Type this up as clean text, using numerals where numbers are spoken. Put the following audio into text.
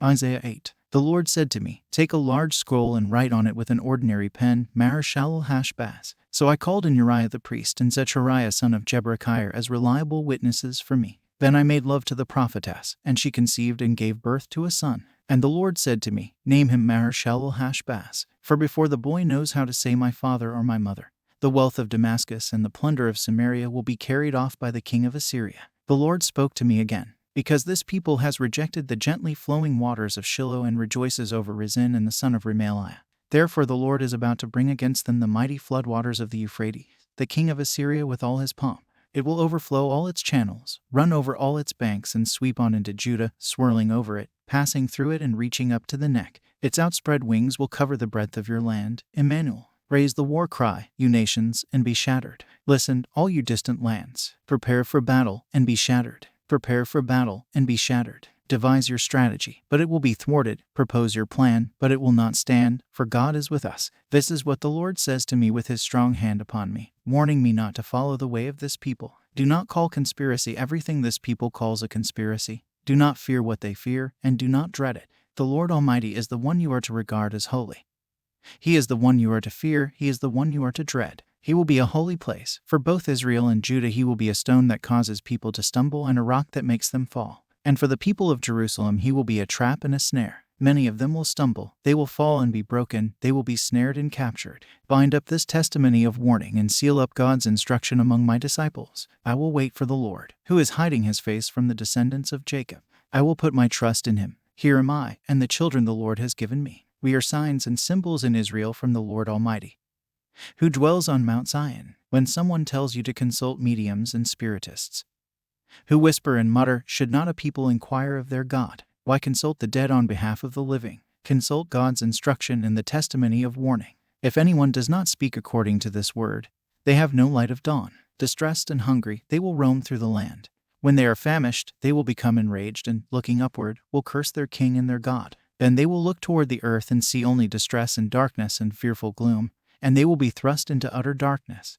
Isaiah 8. The Lord said to me, Take a large scroll and write on it with an ordinary pen, Maher-shalal-hash-baz. So I called in Uriah the priest and Zechariah son of Jeberechiah as reliable witnesses for me. Then I made love to the prophetess, and she conceived and gave birth to a son. And the Lord said to me, Name him Maher-shalal-hash-baz, for before the boy knows how to say my father or my mother, the wealth of Damascus and the plunder of Samaria will be carried off by the king of Assyria. The Lord spoke to me again. Because this people has rejected the gently flowing waters of Shiloh and rejoices over Rezin and the son of Remaliah. Therefore the Lord is about to bring against them the mighty floodwaters of the Euphrates, the king of Assyria with all his pomp. It will overflow all its channels, run over all its banks, and sweep on into Judah, swirling over it, passing through it and reaching up to the neck. Its outspread wings will cover the breadth of your land, Emmanuel. Raise the war cry, you nations, and be shattered. Listen, all you distant lands. Prepare for battle, and be shattered. Prepare for battle, and be shattered. Devise your strategy, but it will be thwarted. Propose your plan, but it will not stand, for God is with us. This is what the Lord says to me with his strong hand upon me, warning me not to follow the way of this people. Do not call conspiracy everything this people calls a conspiracy. Do not fear what they fear, and do not dread it. The Lord Almighty is the one you are to regard as holy. He is the one you are to fear, he is the one you are to dread. He will be a holy place. For both Israel and Judah he will be a stone that causes people to stumble and a rock that makes them fall. And for the people of Jerusalem he will be a trap and a snare. Many of them will stumble, they will fall and be broken, they will be snared and captured. Bind up this testimony of warning and seal up God's instruction among my disciples. I will wait for the Lord, who is hiding his face from the descendants of Jacob. I will put my trust in him. Here am I, and the children the Lord has given me. We are signs and symbols in Israel from the Lord Almighty, who dwells on Mount Zion. When someone tells you to consult mediums and spiritists, who whisper and mutter, should not a people inquire of their God? Why consult the dead on behalf of the living? Consult God's instruction and the testimony of warning. If anyone does not speak according to this word, they have no light of dawn. Distressed and hungry, they will roam through the land. When they are famished, they will become enraged and, looking upward, will curse their king and their God. Then they will look toward the earth and see only distress and darkness and fearful gloom, and they will be thrust into utter darkness.